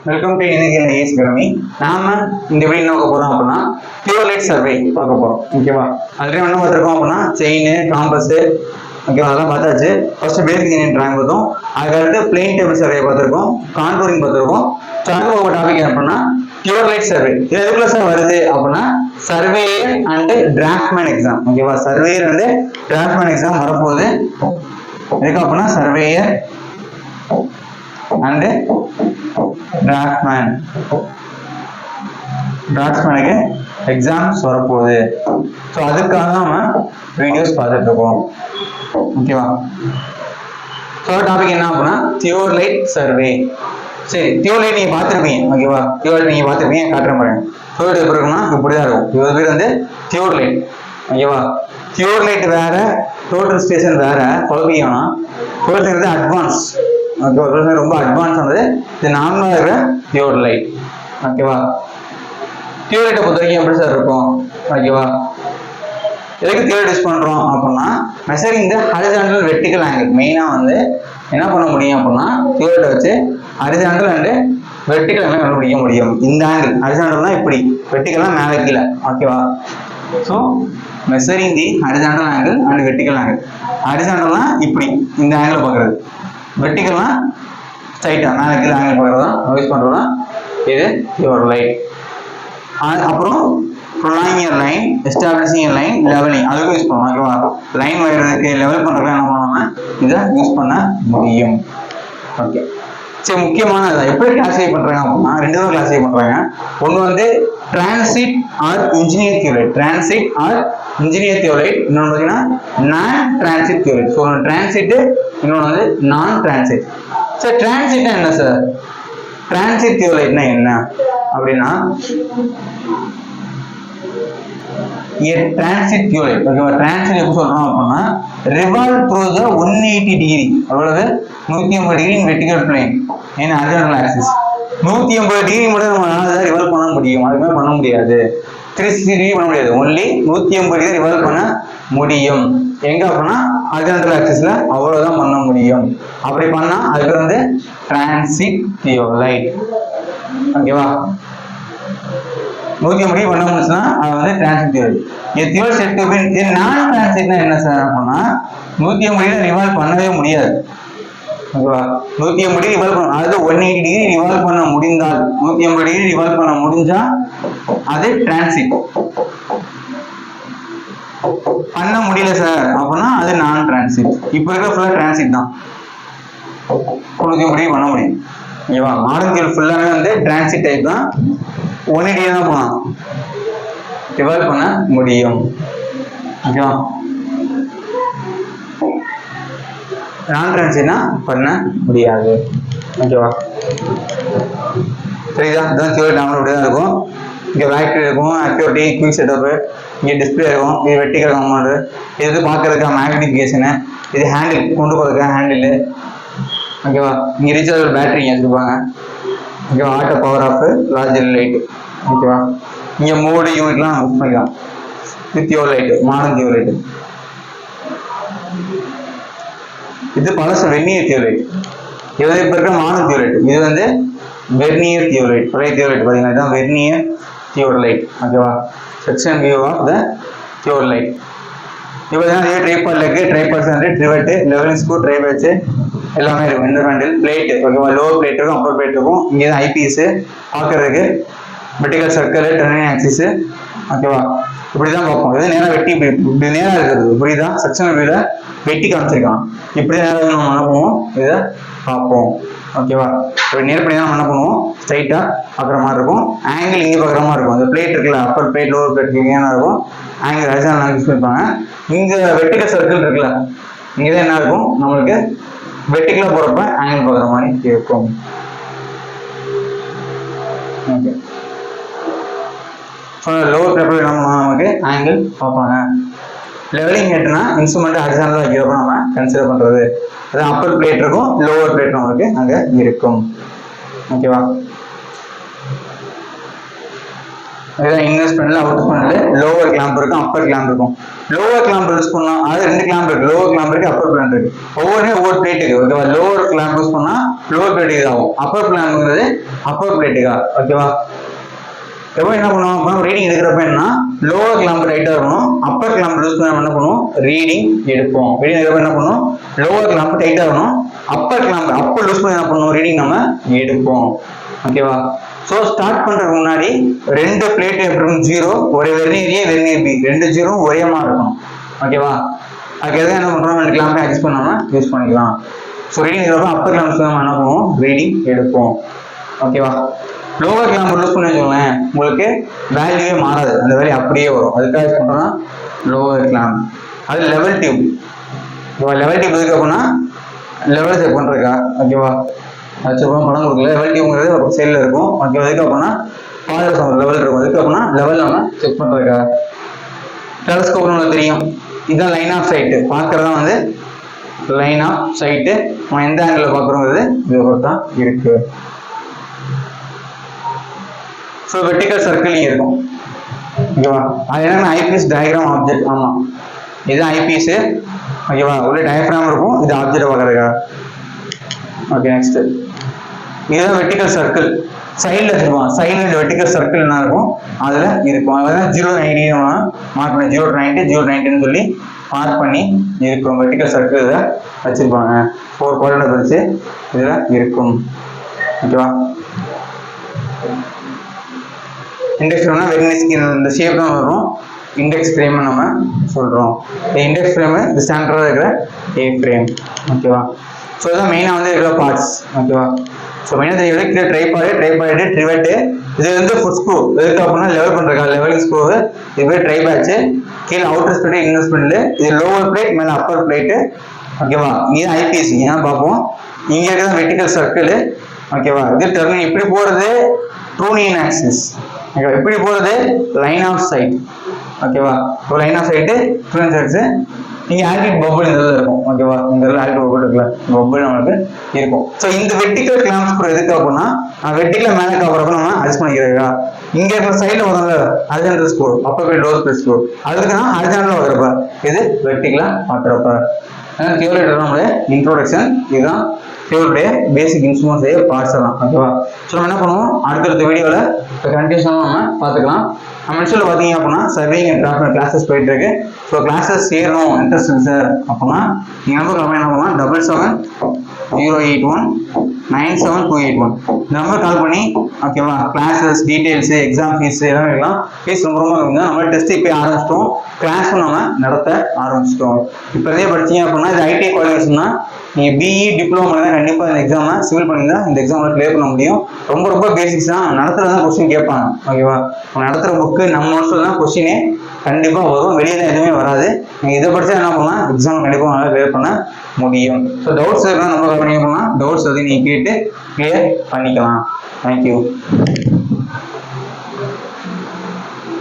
Welcome to engineering ace academy. நாம இந்த video என்ன பார்க்க போறோம் அப்படின்னா பியூர் லைட் சர்வே பார்க்க போறோம். ஓகேவா? அதுல என்ன பார்த்துருக்கோம் அப்படின்னா செயின், காம்பஸ், ஓகேவா, அதெல்லாம் பார்த்தாச்சு. ஃபர்ஸ்ட் பேசிக் இன்ஜினியரிங் டிராயிங் பார்த்தோம். அதுக்கடுத்து பிளெயின் டேபிள் சர்வே பார்த்துருக்கோம், கான்டூரிங் பார்த்துருக்கோம். ஸோ அதுக்கு ஒரு டாபிக் என்ன அப்படின்னா பியூர் லைட் சர்வே. இது எதுக்குள்ள சார் வருது அப்படின்னா சர்வேயர் அண்ட் டிராஃப்ட்மேன் எக்ஸாம். ஓகேவா? சர்வேயர் அண்ட் டிராஃப்ட்மேன் எக்ஸாம் வரப்போகுது. எதுக்கு அப்படின்னா சர்வேயர் அண்ட் டிராஃப்ட்மேனுக்கு எக்ஸாம்ஸ் வரப்போகுது. ஸோ அதுக்காக நம்ம வீடியோஸ் பார்த்துட்டு இருக்கோம். ஓகேவா? ஸோ டாபிக் என்ன அப்படின்னா பியூர் லைட் சர்வே. சரி, பியூர் லைட் நீங்கள் பார்த்துருப்பீங்க. ஓகேவா? பியூர் லைட் நீங்கள் பார்த்துருப்பீங்க, காட்டுறேன் பாருங்க. பியூர் லைட் எப்படி இருக்குன்னா இப்படி தான் இருக்கும். இவ்வளோ பேர் வந்து பியூர் லைட். ஓகேவா? பியூர் லைட் வேற, டோட்டல் ஸ்டேஷன் வேற. குழப்பிக்கணும்னா பியூர் லைட் வந்து அட்வான்ஸ். ஓகேவா? ரொம்ப அட்வான்ஸ் ஆனது. இது நார்மலாக இருக்கிற பியூர் லைட். ஓகேவா? பியூர் லைட்டை பொறுத்த வரைக்கும் எப்படி சார் இருக்கும்? ஓகேவா? எதுக்கு பியூர் யூஸ் பண்ணுறோம் அப்படின்னா மெஷரிங் த ஹரிசாண்டல் வெர்டிகல் ஆங்கிள். மெயினாக வந்து என்ன பண்ண முடியும் அப்படின்னா பியூர் லைட்டை வச்சு ஹரிசாண்டல் அண்டு வெர்டிகல் ஆங்கிள் கண்டுபிடிக்க முடியும். இந்த ஆங்கிள் ஹரிசாண்டல்னா இப்படி, வெர்டிகல்லாம் மேலே கீழே. ஓகேவா? So measuring the horizontal angle and vertical angle. ஹரிசாண்டல்னா இப்படி இந்த ஆங்கிள் பார்க்குறது, வெர்டிகல்னா ஸ்ட்ரைட்டாக மேலே கீழே ஆங்கிள் பார்க்குறது தான் யூஸ் பண்ணுறது தான் இது பியூர் லைட். அப்புறம் prolonging a line, establishing a line, levelling அதுக்கும் யூஸ் பண்ணுவோம். ஓகேவா? லைன் வரைகிறதுக்கு, லெவல் பண்ணுறதுக்கு என்ன பண்ணுவாங்க, இதை யூஸ் பண்ண முடியும். ஓகே, சரி, முக்கியமானது எப்படி கிளாஸிஃபை பண்ணுறாங்க அப்படின்னா ரெண்டு தான் கிளாஸிஃபை பண்ணுறாங்க. ஒன்று வந்து transit or engineer theodolite, transit or engineer theodolite. இன்னொன்று பார்த்தீங்கன்னா நான் டிரான்சிட் தியோரைட். ஸோ ஒன்று டிரான்சிட்டு, இன்னொன்று வந்து நான் டிரான்சிட். சார் டிரான்சிட்னா என்ன சார்? டிரான்சிட் தியோரைட்னா என்ன அப்படின்னா டிரான்சிட் தியோரைட். ஓகேவா? டிரான்சிட் எப்படி சொல்றோம் அப்படின்னா ரிவால்வ் த்ரூ த 180 டிகிரி, அதாவது 180 டிகிரி வெர்டிகல் பிளேன் இன் ஹரிசாண்டல் ஆக்சிஸ். 180 டிகிரி மட்டும் நம்மளால ரிவால்வ் பண்ண முடியும், அதுமே பண்ண முடியாது. 360 டிகிரி பண்ண முடியாது, ஒன்லி 180 டிகிரி ரிவால்வ் பண்ண முடியும். எங்க அப்படின்னா ஹரிசாண்டல் ஆக்சிஸ்ல அவ்வளவுதான் பண்ண முடியும். அப்படி பண்ணா அதுக்கு வந்து டிரான்சிட் தியோரைட். ஓகேவா? 180 டிகிரி பண்ண முடிச்சுன்னா அது வந்து transit theodolite. Theodolite set to be. நான் டிரான்சிட்னா என்ன சார் அப்படின்னா 180 டிகிரி ரிவால்வ் பண்ணவே முடியாது. ஓகேவா? 180 டிகிரி ரிவால்வ் பண்ண, அதாவது 180 டிகிரி ரிவால்வ் பண்ண முடிந்தால், 180 டிகிரி ரிவால்வ் பண்ண முடிஞ்சா அது டிரான்சிட். பண்ண முடியல சார் அப்படின்னா அது நான் டிரான்சிட். இப்போ இருக்கிற ஃபுல்லா டிரான்சிட் தான், 180 டிகிரி பண்ண முடியும். ஓகேவா? மாடர்ன் தியோரைட் ஃபுல்லாவே வந்து டிரான்சிட் டைப் தான். 180 டிகிரி தான் போகலாம், ரிவால்வ் பண்ண முடியும். ஓகேவா? நான் டிரான்சிட்னா பண்ண முடியாது. ஓகேவா? சரிதா? இதுதான் தியோரைட். நாமளும் இப்படி தான் இருக்கும். இங்கே பேட்டரி இருக்கும், ஆக்டிவிட்டி, குயிக் செட்டப்பு, இங்கே டிஸ்பிளே இருக்கும், இது வெர்டிகல் காம்பவுண்டு, இது பார்க்கறதுக்கா மேக்னிஃபிகேஷனு, இது ஹேண்டில் கொண்டு போகிறதுக்கா ஹேண்டில். ஓகேவா? இங்கே ரீசார்ஜபிள் பேட்டரி இங்கே வச்சுருப்பாங்க. ஓகேவா? Auto power off, larger light. ஓகேவா? இங்கே மோடு யூனிட்லாம் யூஸ் பண்ணிக்கலாம். இது தியோர் லைட்டு, மாடர்ன் தியோரைட். இது பழசு வெர்னியர் தியோரைட். இது வந்து இப்போ இருக்கிற மாடர்ன் தியோரைட். இது வந்து வெர்னியர் தியோரைட். பழைய தியோரைட் பார்த்தீங்கன்னா இதுதான் வெர்னியர் தியோரைட். ஓகேவா? Section view of the theodolite. இப்போ தான் இதே ட்ரைபாட் இருக்கு, ட்ரைபாட்ஸ் வந்து ட்ரிவெட்டு, லெவலிங் ஸ்க்ரூ, ட்ரைவேட்ஸு எல்லாமே இருக்கும். இந்த ஹேண்டில் பிளேட். ஓகேவா? லோவர் பிளேட் இருக்கும், அப்பர் பிளேட் இருக்கும். இங்கே தான் ஐபிஎஸ் பார்க்கறதுக்கு, வெர்டிகல் சர்க்கிள், டர்னிங் ஆக்சிஸ். ஓகேவா? இப்படி தான் பார்ப்போம். இது நேராக வெட்டி இப்படி நேராக இருக்கிறது, இப்படிதான் செக்ஷன் வியூல வெட்டி காமிச்சிருக்கான். இப்படி நேரம் நம்ம என்ன பண்ணுவோம், இதை பார்ப்போம். ஓகேவா? இப்படி நேர் பண்ணி தான் நம்ம என்ன பண்ணுவோம், ஸ்ட்ரைட்டாக பார்க்குற மாதிரி இருக்கும். ஆங்கிள் இங்கே பார்க்குற மாதிரி இருக்கும். இந்த பிளேட் இருக்குல்ல, அப்பர் பிளேட், லோவர் பிளேட் இங்கே என்ன இருக்கும், ஆங்கிள் ஹரிசாண்டல் யூஸ் பண்ணிப்பாங்க. இங்கே வெர்டிகல் சர்க்கிள் இருக்குல்ல, இங்கே தான் என்ன இருக்கும், நம்மளுக்கு வெர்டிகலாக போகிறப்ப ஆங்கிள் பார்க்குற மாதிரி இருக்கும். ஓகே, லோவர் பிளேட் நமக்கு ஆங்கிள் பார்ப்பாங்க. லெவலிங் ஹெட்னா இன்ஸ்ட்ருமெண்ட் ஹரிசாண்டலா வைக்கிறப்ப நம்ம கன்சிடர் பண்றது. அது அப்பர் பிளேட் இருக்கும், லோவர் பிளேட் நமக்கு அங்க இருக்கும். ஓகேவா? இதுதான் இன்வெஸ்ட்மெண்ட்ல அவுட்மெண்ட்ல லோவர் கிளாம்ப் இருக்கும், அப்பர் கிளாம்ப் இருக்கும். லோவர் கிளாம்ப் யூஸ் பண்ணலாம், அது ரெண்டு கிளாம்ப் இருக்கு, லோவர் கிளாம்ப் இருக்கு, அப்பர் கிளாம்ப் இருக்கு. ஒவ்வொரு பிளேட்டுக்கு ஓகேவா? லோவர் கிளாம்ப் யூஸ் பண்ணா லோவர் பிளேட் பிளேட்டுக்கு ஆகும். அப்பர் கிளாம்ங்கிறது அப்பர் பிளேட்டுக்கா, ஓகேவா. எப்போ என்ன பண்ணுவோம், ரீடிங் எடுக்கிறப்ப என்ன, லோவர் கிளாம்ப் டைட்டா இருக்கணும், அப்பர் கிளாம்ப் லூஸ் பண்ண என்ன பண்ணுவோம், ரீடிங் எடுப்போம். ரீடிங் எடுக்கிறப்ப என்ன பண்ணுவோம், லோவர் கிளாம்ப் டைட்டா இருக்கணும், அப்பர் கிளாம்ப் அப்பர் லூஸ் பண்ணி என்ன பண்ணுவோம், ரீடிங் நம்ம எடுப்போம், ஓகேவா. ஸோ ஸ்டார்ட் பண்றதுக்கு முன்னாடி ரெண்டு பிளேட் எப்படி இருக்கும், ஜீரோ, ஒரே வெர்னியர் ஏ வெர்னியர் பி ரெண்டு ஜீரோ ஒரே மாதிரி இருக்கும், ஓகேவா. அதுக்கு எதாவது என்ன பண்றோம், ரெண்டு கிளாம்பை அட்ஜஸ்ட் பண்ணாம யூஸ் பண்ணிக்கலாம். ஸோ ரீடிங் எடுக்கிறப்ப அப்பர் கிளாம்ப் நம்ம என்ன பண்ணுவோம், ரீடிங் எடுப்போம், ஓகேவா. லோவர் கிளாம்ப் லூஸ் பண்ணி வச்சுக்கோங்களேன், உங்களுக்கு வேல்யூவே மாறாது, அந்த வேல்யூ அப்படியே வரும். அதுக்காக யூஸ் பண்றோம்னா லோவர் கிளாம்ப். அது லெவல் டியூப், லெவல் டியூப் எதுக்கு அப்படின்னா லெவல் செக் பண்றதுக்கா, ஓகேவா. வச்சுருப்போம் படம் கொடுக்கல, லெவல் டியூப்ங்கிறது ஒரு சைடில் இருக்கும், ஓகே. எதுக்கு அப்படின்னா பாதுகாப்பு லெவல் இருக்கும், எதுக்கு அப்படின்னா லெவல் நம்ம செக் பண்றதுக்கா. டெலஸ்கோப் நம்மளுக்கு தெரியும், இதுதான் லைன் ஆஃப் சைட்டு, பார்க்கறதா வந்து லைன் ஆஃப் சைட்டு, நம்ம எந்த ஆங்கிள் பார்க்குறோங்கிறது இதை பொறுத்து தான் இருக்கு. ஸோ வெர்டிகல் சர்க்கிளிங் இருக்கும், ஓகேவா. அது என்னன்னா ஐபீஸ் டயக்ராம் ஆப்ஜெக்ட், ஆமா இது ஐபீஸ், ஓகேவா. உள்ள டயக்ராம் இருக்கும், இது ஆப்ஜெக்ட் பார்க்கறதுக்கா, ஓகே. நெக்ஸ்ட் இதுதான் வெர்டிகல் சர்க்கிள், சைடில் வச்சிருப்பாங்க, சைடில் வெர்டிகல் சர்க்கிள் என்ன இருக்கும் அதில் இருக்கும். அதான் 090 மார்க் பண்ணி 090 090 சொல்லி மார்க் பண்ணி இருக்கும். வெர்டிகல் சர்க்கிள் இதில் வச்சிருப்பாங்க, 4 குவாட்ரண்ட் பிரிச்சு இதில் இருக்கும், ஓகேவா. இண்டெக்ஸ் ஃப்ரேம்னா வெர்னியர் இந்த ஷேப் தான் வரும், இண்டெக்ஸ் ஃப்ரேம் நம்ம சொல்றோம். இண்டெக்ஸ் ஃப்ரேம் இது ஸ்டாண்டர்டாக இருக்கிற ஏ ஃப்ரேம், ஓகேவா. ஸோ இதான் மெயினாக வந்து இருக்கிற பார்ட்ஸ், ஓகேவா. ஸோ மெயினாக தெரியல கீழே ட்ரைபாய்டு ட்ரிவெட்டு, இது வந்து ஃபுட் ஸ்க்ரூ, எதுக்கு அப்படின்னா லெவல் பண்ணுறக்கா, லெவலிங் ஸ்க்ரூ. இது பேர் ட்ரை பேட்ச், கீழே அவுட்டர் ஸ்பிளிட் இன்னர் ஸ்பிளிட், இது லோவர் பிளேட் மேலே அப்பர் பிளேட்டு, ஓகேவா. இது ஐபிஎஸ் ஏன்னா பார்ப்போம். இங்கே இருக்கிற வெர்டிகல் சர்க்கிள், ஓகேவா. இது டர்னிங் இப்படி போகிறது ட்ரூனியன் ஆக்சிஸ், ஓகேவா. இப்படி போகிறது லைன் ஆஃப் சைட், ஓகேவா. இப்போ லைன் ஆஃப் சைட்டு ட்ரூனியன் ஆக்சிஸ். இங்கே ஆல்டிட் பபுள் இந்த இதில் இருக்கும், ஓகேவா. இந்த இதில் ஆல்டிட் பபுள் இருக்குல்ல, பபுள் நம்மளுக்கு இருக்கும். ஸோ இந்த வெர்டிகல் கிளாம்ப் ஸ்க்ரூ எதுக்கு அப்படின்னா வெர்டிகல் மேலே காப்புறப்ப நம்ம அட்ஜஸ்ட் பண்ணிக்கிறதா. இங்கே இருக்கிற சைடில் வரும்ல horizontal screw, upper plate lower plate screw, அதுக்கு நான் ஹாரிசான்டலாக வைக்கிறப்ப இது வெர்டிகலாக பார்க்குறப்ப. தியோரியோட நம்மளுடைய இன்ட்ரோடக்ஷன் இதுதான், தியோரியோடைய பேசிக் இன்ஸ்ட்ருமெண்ட்ஸ் பார்ட்ஸ் எல்லாம், ஓகேவா. ஸோ நம்ம என்ன பண்ணுவோம், அடுத்தடுத்த வீடியோவில் கண்டினியூஸாக நம்ம பார்த்துக்கலாம். நம்ம இன்ஸ்டில் பார்த்தீங்க அப்படின்னா சர்வேயிங் அண்ட் டிராஃப்ட் கிளாஸஸ் போயிட்டு இருக்கு. ஸோ கிளாஸஸ் சேரணும் இன்ட்ரெஸ்ட் இருக்கு சார் அப்படின்னா நீங்கள் நம்பர் என்ன பண்ணலாம், 777081972281 நம்பர் கால் பண்ணி, ஓகேவா. கிளாஸஸ் டீடைல்ஸ் எக்ஸாம் ஃபீஸ் எல்லாம் இருக்கலாம். ஃபீஸ் ரொம்ப ரொம்ப இருக்குங்க. நம்ம டெஸ்ட் இப்போ ஆரம்பிச்சிட்டோம், கிளாஸும் நம்ம நடத்த ஆரம்பிச்சிட்டோம். இப்போ இதே படிச்சீங்க அப்படின்னா இது ஐடி குவாலிஃபிகேஷன் தான். நீங்கள் பிஇ டிப்ளமோ தான் கண்டிப்பாக இந்த எக்ஸாமை சிவில் பண்ணியிருந்தா இந்த எக்ஸாமில் கிளியர் பண்ண முடியும். ரொம்ப ரொம்ப பேசிக்ஸ் தான், நடத்துறது தான் கொஸ்டின் கேட்பாங்க, ஓகேவா. நடத்துகிற புக்கு நம்ம வருஷம் தான் கொஸ்டினே கண்டிப்பாக வரும், வெளியே தான் எதுவுமே வராது. நீங்கள் இதை படித்தா என்ன பண்ணலாம், எக்ஸாம் கண்டிப்பாக நல்லா கிளியர் பண்ண முடியும். ஸோ டவுட்ஸ் இருந்தால் நம்ம பண்ணிக்க போகலாம், டவுட்ஸ் அதை நீங்கள் கேட்டு கிளியர் பண்ணிக்கலாம். தேங்க்யூ.